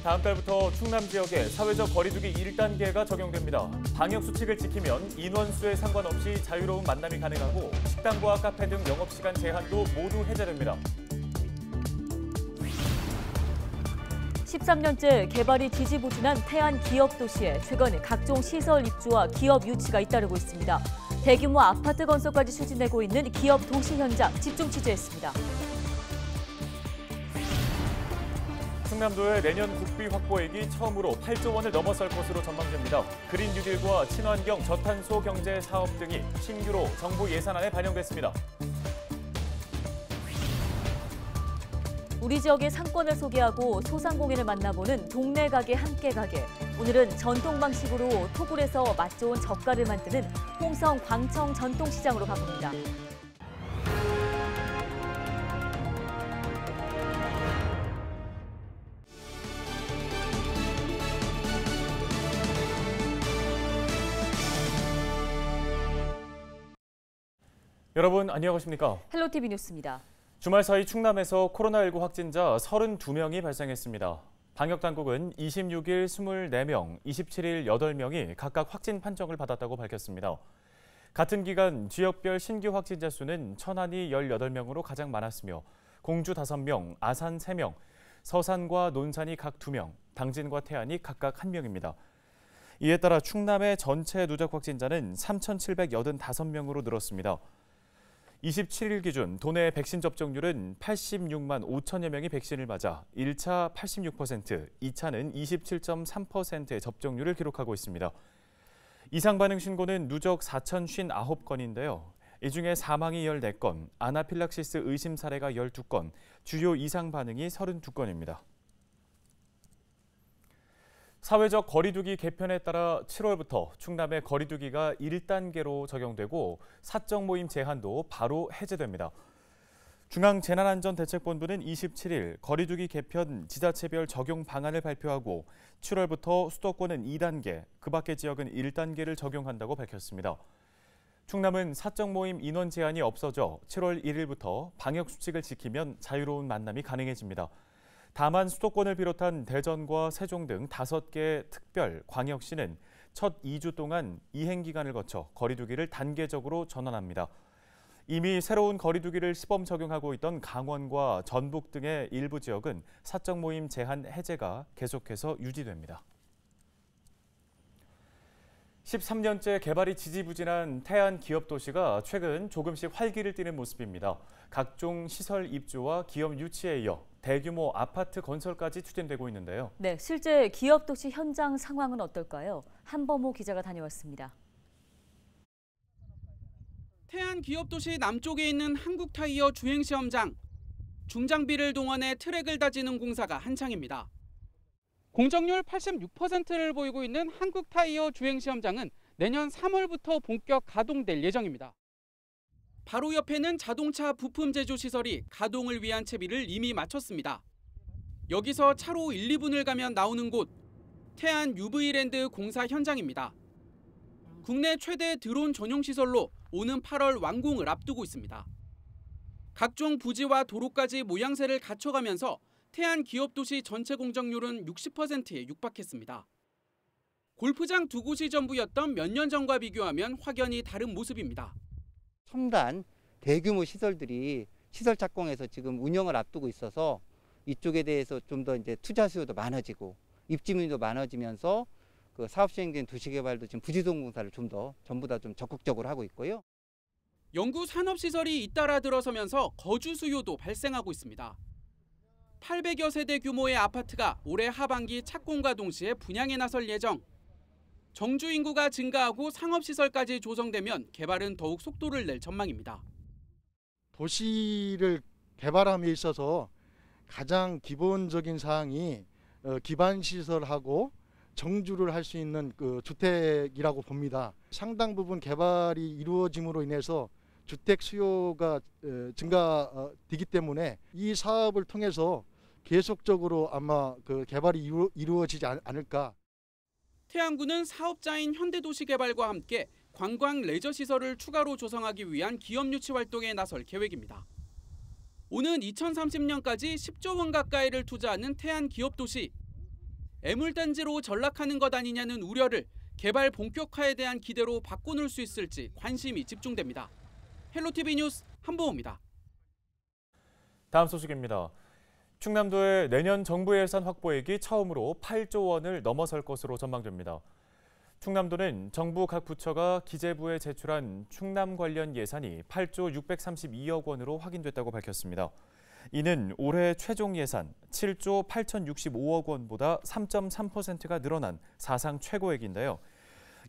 다음 달부터 충남 지역에 사회적 거리두기 1단계가 적용됩니다. 방역 수칙을 지키면 인원수에 상관없이 자유로운 만남이 가능하고 식당과 카페 등 영업시간 제한도 모두 해제됩니다. 13년째 개발이 지지부진한 태안 기업도시에 최근 각종 시설 입주와 기업 유치가 잇따르고 있습니다. 대규모 아파트 건설까지 추진되고 있는 기업 도시 현장 집중 취재했습니다. 충남도의 내년 국비 확보액이 처음으로 8조 원을 넘어설 것으로 전망됩니다. 그린 뉴딜과 친환경 저탄소 경제 사업 등이 신규로 정부 예산안에 반영됐습니다. 우리 지역의 상권을 소개하고 소상공인을 만나보는 동네 가게 함께 가게. 오늘은 전통 방식으로 토굴에서 맛 좋은 젓갈을 만드는 홍성 광청 전통시장으로 가봅니다. 여러분 안녕하십니까? 헬로티비 뉴스입니다. 주말 사이 충남에서 코로나19 확진자 32명이 발생했습니다. 방역당국은 26일 24명, 27일 8명이 각각 확진 판정을 받았다고 밝혔습니다. 같은 기간 지역별 신규 확진자 수는 천안이 18명으로 가장 많았으며 공주 5명, 아산 3명, 서산과 논산이 각 2명, 당진과 태안이 각각 1명입니다. 이에 따라 충남의 전체 누적 확진자는 3,785명으로 늘었습니다. 27일 기준 도내 백신 접종률은 86만 5천여 명이 백신을 맞아 1차 86%, 2차는 27.3%의 접종률을 기록하고 있습니다. 이상 반응 신고는 누적 4,059건인데요. 이 중에 사망이 14건, 아나필락시스 의심 사례가 12건, 주요 이상 반응이 32건입니다. 사회적 거리두기 개편에 따라 7월부터 충남의 거리두기가 1단계로 적용되고 사적 모임 제한도 바로 해제됩니다. 중앙재난안전대책본부는 27일 거리두기 개편 지자체별 적용 방안을 발표하고 7월부터 수도권은 2단계, 그 밖의 지역은 1단계를 적용한다고 밝혔습니다. 충남은 사적 모임 인원 제한이 없어져 7월 1일부터 방역 수칙을 지키면 자유로운 만남이 가능해집니다. 다만 수도권을 비롯한 대전과 세종 등 5개 특별 광역시는 첫 2주 동안 이행 기간을 거쳐 거리두기를 단계적으로 전환합니다. 이미 새로운 거리두기를 시범 적용하고 있던 강원과 전북 등의 일부 지역은 사적 모임 제한 해제가 계속해서 유지됩니다. 13년째 개발이 지지부진한 태안 기업도시가 최근 조금씩 활기를 띠는 모습입니다. 각종 시설 입주와 기업 유치에 이어 대규모 아파트 건설까지 추진되고 있는데요. 네, 실제 기업도시 현장 상황은 어떨까요? 한범호 기자가 다녀왔습니다. 태안 기업도시 남쪽에 있는 한국타이어 주행시험장. 중장비를 동원해 트랙을 다지는 공사가 한창입니다. 공정률 86%를 보이고 있는 한국타이어 주행시험장은 내년 3월부터 본격 가동될 예정입니다. 바로 옆에는 자동차 부품 제조 시설이 가동을 위한 채비를 이미 마쳤습니다. 여기서 차로 1, 2분을 가면 나오는 곳, 태안 UV랜드 공사 현장입니다. 국내 최대 드론 전용 시설로 오는 8월 완공을 앞두고 있습니다. 각종 부지와 도로까지 모양새를 갖춰가면서 태안 기업도시 전체 공정률은 60%에 육박했습니다. 골프장 2곳이 전부였던 몇 년 전과 비교하면 확연히 다른 모습입니다. 첨단 대규모 시설들이 시설 착공해서 지금 운영을 앞두고 있어서 이쪽에 대해서 좀 더 이제 투자 수요도 많아지고 입주민도 많아지면서 그 사업 시행된 도시개발도 지금 부지동 공사를 전부 다 좀 적극적으로 하고 있고요. 연구 산업시설이 잇따라 들어서면서 거주 수요도 발생하고 있습니다. 800여 세대 규모의 아파트가 올해 하반기 착공과 동시에 분양에 나설 예정. 정주 인구가 증가하고 상업시설까지 조성되면 개발은 더욱 속도를 낼 전망입니다. 도시를 개발함에 있어서 가장 기본적인 사항이 기반시설하고 정주를 할 수 있는 그 주택이라고 봅니다. 상당 부분 개발이 이루어짐으로 인해서 주택 수요가 증가되기 때문에 이 사업을 통해서 계속적으로 아마 그 개발이 이루어지지 않을까. 태안구는 사업자인 현대도시개발과 함께 관광 레저 시설을 추가로 조성하기 위한 기업 유치 활동에 나설 계획입니다. 오는 2030년까지 10조 원 가까이를 투자하는 태안 기업도시. 애물단지로 전락하는 것 아니냐는 우려를 개발 본격화에 대한 기대로 바꿔놓을 수 있을지 관심이 집중됩니다. 헬로티비 뉴스 한보호입니다. 다음 소식입니다. 충남도의 내년 정부 예산 확보액이 처음으로 8조 원을 넘어설 것으로 전망됩니다. 충남도는 정부 각 부처가 기재부에 제출한 충남 관련 예산이 8조 632억 원으로 확인됐다고 밝혔습니다. 이는 올해 최종 예산 7조 8,065억 원보다 3.3%가 늘어난 사상 최고액인데요.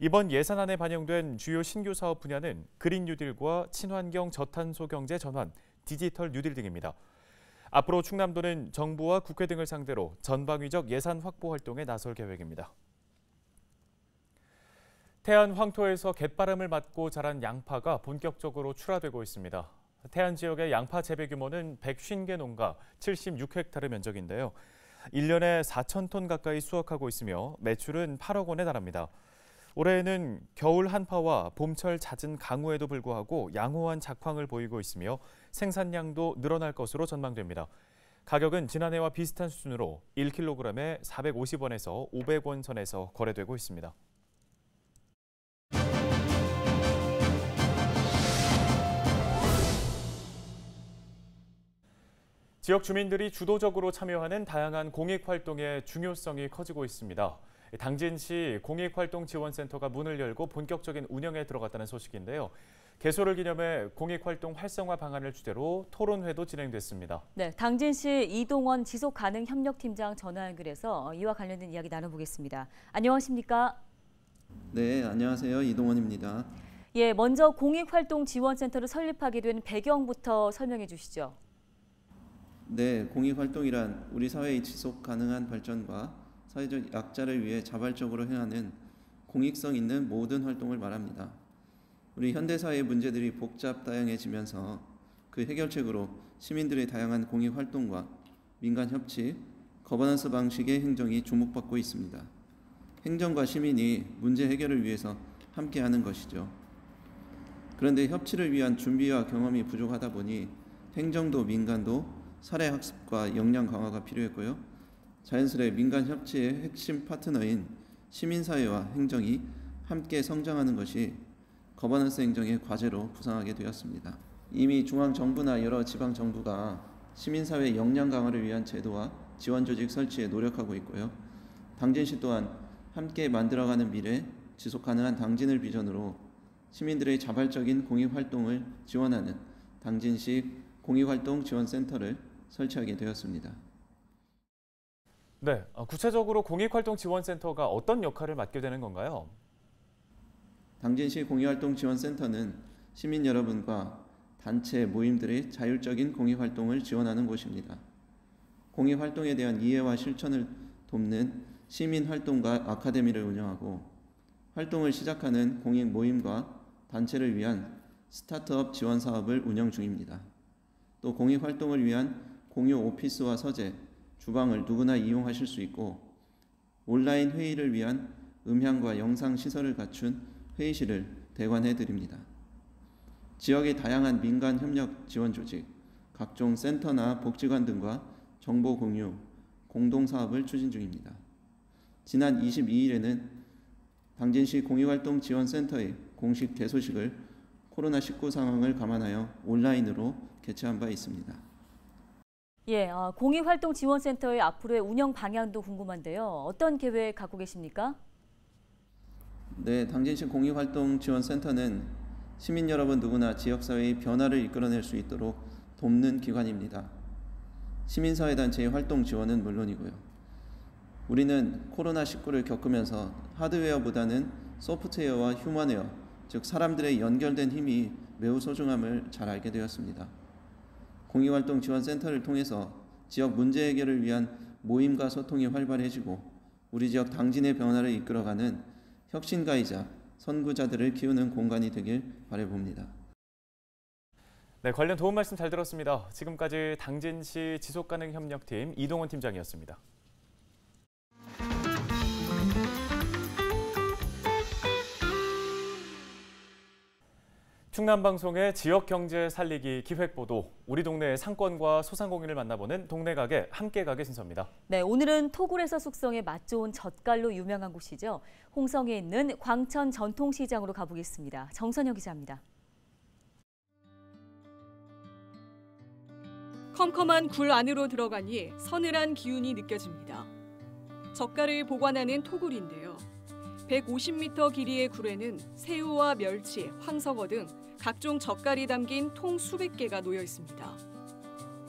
이번 예산안에 반영된 주요 신규 사업 분야는 그린 뉴딜과 친환경 저탄소 경제 전환, 디지털 뉴딜 등입니다. 앞으로 충남도는 정부와 국회 등을 상대로 전방위적 예산 확보 활동에 나설 계획입니다. 태안 황토에서 갯바람을 맞고 자란 양파가 본격적으로 출하되고 있습니다. 태안 지역의 양파 재배 규모는 150개 농가 76헥타르 면적인데요. 1년에 4,000톤 가까이 수확하고 있으며 매출은 8억 원에 달합니다. 올해에는 겨울 한파와 봄철 잦은 강우에도 불구하고 양호한 작황을 보이고 있으며 생산량도 늘어날 것으로 전망됩니다. 가격은 지난해와 비슷한 수준으로 1kg에 450원에서 500원 선에서 거래되고 있습니다. 지역 주민들이 주도적으로 참여하는 다양한 공익활동의 중요성이 커지고 있습니다. 당진시 공익활동지원센터가 문을 열고 본격적인 운영에 들어갔다는 소식인데요. 개소를 기념해 공익활동 활성화 방안을 주제로 토론회도 진행됐습니다. 네, 당진시 이동원 지속가능협력팀장 전화 연결해서 이와 관련된 이야기 나눠보겠습니다. 안녕하십니까? 네, 안녕하세요. 이동원입니다. 예, 먼저 공익활동지원센터를 설립하게 된 배경부터 설명해 주시죠. 네, 공익활동이란 우리 사회의 지속 가능한 발전과 사회적 약자를 위해 자발적으로 행하는 공익성 있는 모든 활동을 말합니다. 우리 현대사회의 문제들이 복잡 다양해지면서 그 해결책으로 시민들의 다양한 공익활동과 민간 협치, 거버넌스 방식의 행정이 주목받고 있습니다. 행정과 시민이 문제 해결을 위해서 함께하는 것이죠. 그런데 협치를 위한 준비와 경험이 부족하다 보니 행정도 민간도 사례 학습과 역량 강화가 필요했고요. 자연스레 민간 협치의 핵심 파트너인 시민사회와 행정이 함께 성장하는 것이 거버넌스 행정의 과제로 부상하게 되었습니다. 이미 중앙정부나 여러 지방정부가 시민사회 역량 강화를 위한 제도와 지원조직 설치에 노력하고 있고요. 당진시 또한 함께 만들어가는 미래, 지속가능한 당진을 비전으로 시민들의 자발적인 공익활동을 지원하는 당진시 공익활동지원센터를 설치하게 되었습니다. 네, 구체적으로 공익활동지원센터가 어떤 역할을 맡게 되는 건가요? 당진시 공익활동지원센터는 시민 여러분과 단체 모임들의 자율적인 공익활동을 지원하는 곳입니다. 공익활동에 대한 이해와 실천을 돕는 시민활동가 아카데미를 운영하고 활동을 시작하는 공익 모임과 단체를 위한 스타트업 지원 사업을 운영 중입니다. 또 공익활동을 위한 공유 오피스와 서재, 주방을 누구나 이용하실 수 있고 온라인 회의를 위한 음향과 영상 시설을 갖춘 회의실을 대관해 드립니다. 지역의 다양한 민간 협력 지원 조직, 각종 센터나 복지관 등과 정보 공유, 공동 사업을 추진 중입니다. 지난 22일에는 당진시 공익활동지원센터의 공식 개소식을 코로나19 상황을 감안하여 온라인으로 개최한 바 있습니다. 예, 공익활동지원센터의 앞으로의 운영 방향도 궁금한데요. 어떤 계획 갖고 계십니까? 네, 당진시 공익활동지원센터는 시민 여러분 누구나 지역사회의 변화를 이끌어낼 수 있도록 돕는 기관입니다. 시민사회단체의 활동 지원은 물론이고요. 우리는 코로나19를 겪으면서 하드웨어보다는 소프트웨어와 휴먼웨어, 즉 사람들의 연결된 힘이 매우 소중함을 잘 알게 되었습니다. 공익활동지원센터를 통해서 지역 문제 해결을 위한 모임과 소통이 활발해지고 우리 지역 당진의 변화를 이끌어가는 혁신가이자 선구자들을 키우는 공간이 되길 바라봅니다. 네, 관련 도움 말씀 잘 들었습니다. 지금까지 당진시 지속가능협력팀 이동원 팀장이었습니다. 충남방송의 지역경제 살리기 기획보도, 우리 동네의 상권과 소상공인을 만나보는 동네가게 함께가게 순서입니다. 네, 오늘은 토굴에서 숙성해 맛 좋은 젓갈로 유명한 곳이죠. 홍성에 있는 광천 전통시장으로 가보겠습니다. 정선영 기자입니다. 컴컴한 굴 안으로 들어가니 서늘한 기운이 느껴집니다. 젓갈을 보관하는 토굴인데요. 150m 길이의 굴에는 새우와 멸치, 황석어 등 각종 젓갈이 담긴 통 수백 개가 놓여 있습니다.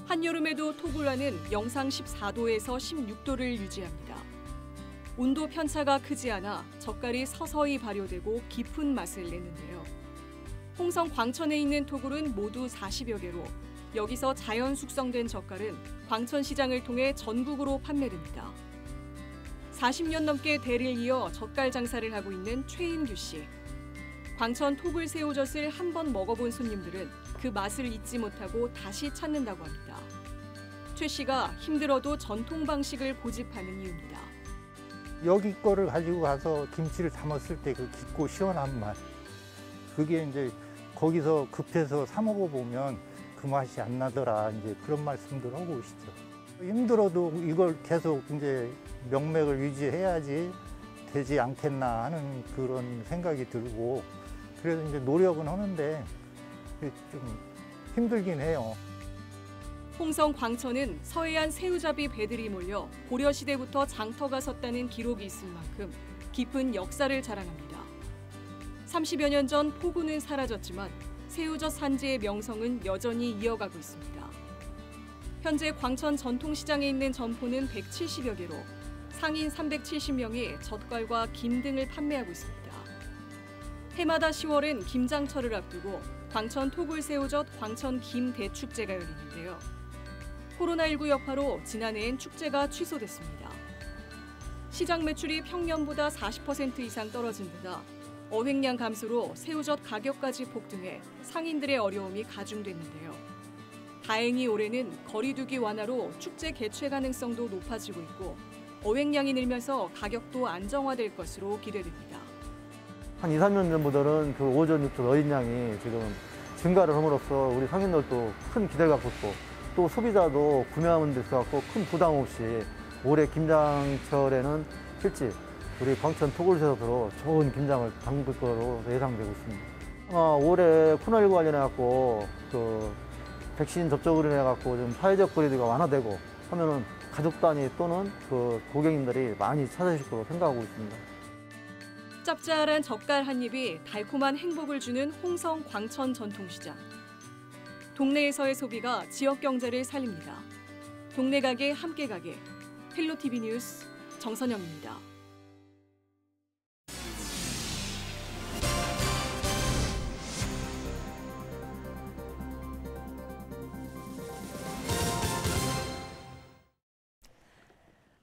한여름에도 토굴 안은 영상 14도에서 16도를 유지합니다. 온도 편차가 크지 않아 젓갈이 서서히 발효되고 깊은 맛을 내는데요. 홍성 광천에 있는 토굴은 모두 40여 개로 여기서 자연 숙성된 젓갈은 광천시장을 통해 전국으로 판매됩니다. 40년 넘게 대를 이어 젓갈 장사를 하고 있는 최인규 씨. 광천 토굴 새우젓을 한 번 먹어본 손님들은 그 맛을 잊지 못하고 다시 찾는다고 합니다. 최 씨가 힘들어도 전통 방식을 고집하는 이유입니다. 여기 거를 가지고 가서 김치를 담았을 때 그 깊고 시원한 맛. 그게 이제 거기서 급해서 사 먹어보면 그 맛이 안 나더라. 이제 그런 말씀들 하고 오시죠. 힘들어도 이걸 계속 이제 명맥을 유지해야지 되지 않겠나 하는 그런 생각이 들고, 그래서 이제 노력은 하는데 좀 힘들긴 해요. 홍성 광천은 서해안 새우잡이 배들이 몰려 고려시대부터 장터가 섰다는 기록이 있을 만큼 깊은 역사를 자랑합니다. 30여 년 전 포구는 사라졌지만 새우젓 산지의 명성은 여전히 이어가고 있습니다. 현재 광천 전통시장에 있는 점포는 170여 개로 상인 370명이 젓갈과 김 등을 판매하고 있습니다. 해마다 10월엔 김장철을 앞두고 광천 토굴 새우젓 광천 김 대축제가 열리는데요. 코로나19 여파로 지난해엔 축제가 취소됐습니다. 시장 매출이 평년보다 40% 이상 떨어진 데다 어획량 감소로 새우젓 가격까지 폭등해 상인들의 어려움이 가중됐는데요. 다행히 올해는 거리두기 완화로 축제 개최 가능성도 높아지고 있고 어획량이 늘면서 가격도 안정화될 것으로 기대됩니다. 한 2, 3년 전보다는 그 오전, 육전 어획량이 지금 증가를 함으로써 우리 상인들도 큰 기대를 갖고 있고, 또 소비자도 구매하는 데 있어서 큰 부담 없이 올해 김장철에는 실제 우리 광천 토굴새우젓으로 좋은 김장을 담글 거로 예상되고 있습니다. 올해 코로나19 관련해갖고 백신 접종으로 해갖고 좀 사회적 거리두기가 완화되고 하면은 가족 단위 또는 그 고객님들이 많이 찾으실 거로 생각하고 있습니다. 짭짤한 젓갈 한 입이 달콤한 행복을 주는 홍성 광천 전통시장. 동네에서의 소비가 지역 경제를 살립니다. 동네 가게 함께 가게. 헬로티비 뉴스 정선영입니다.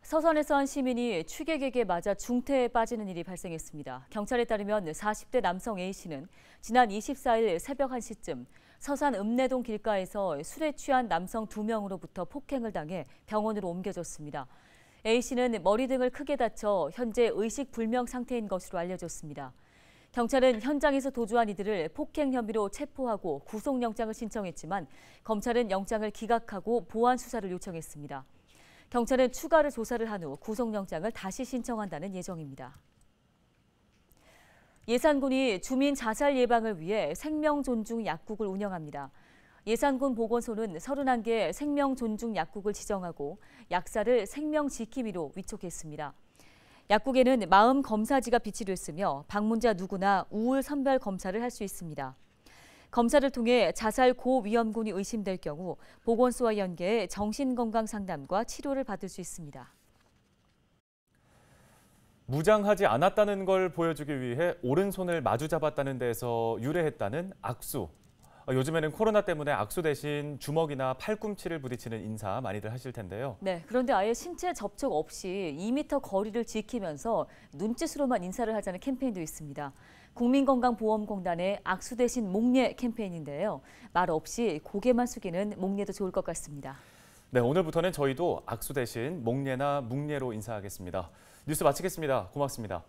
서산에서 한 시민이 취객에게 맞아 중태에 빠지는 일이 발생했습니다. 경찰에 따르면 40대 남성 A씨는 지난 24일 새벽 1시쯤 서산 읍내동 길가에서 술에 취한 남성 2명으로부터 폭행을 당해 병원으로 옮겨졌습니다. A씨는 머리 등을 크게 다쳐 현재 의식불명 상태인 것으로 알려졌습니다. 경찰은 현장에서 도주한 이들을 폭행 혐의로 체포하고 구속영장을 신청했지만 검찰은 영장을 기각하고 보완 수사를 요청했습니다. 경찰은 추가로 조사를 한 후 구속영장을 다시 신청한다는 예정입니다. 예산군이 주민 자살 예방을 위해 생명존중 약국을 운영합니다. 예산군 보건소는 31개 생명존중 약국을 지정하고 약사를 생명지킴이로 위촉했습니다. 약국에는 마음 검사지가 비치됐으며 방문자 누구나 우울 선별 검사를 할 수 있습니다. 검사를 통해 자살 고위험군이 의심될 경우 보건소와 연계해 정신건강 상담과 치료를 받을 수 있습니다. 무장하지 않았다는 걸 보여주기 위해 오른손을 마주 잡았다는 데에서 유래했다는 악수. 요즘에는 코로나 때문에 악수 대신 주먹이나 팔꿈치를 부딪히는 인사 많이들 하실 텐데요. 네, 그런데 아예 신체 접촉 없이 2m 거리를 지키면서 눈짓으로만 인사를 하자는 캠페인도 있습니다. 국민건강보험공단의 악수 대신 목례 캠페인인데요. 말 없이 고개만 숙이는 목례도 좋을 것 같습니다. 네, 오늘부터는 저희도 악수 대신 목례나 묵례로 인사하겠습니다. 뉴스 마치겠습니다. 고맙습니다.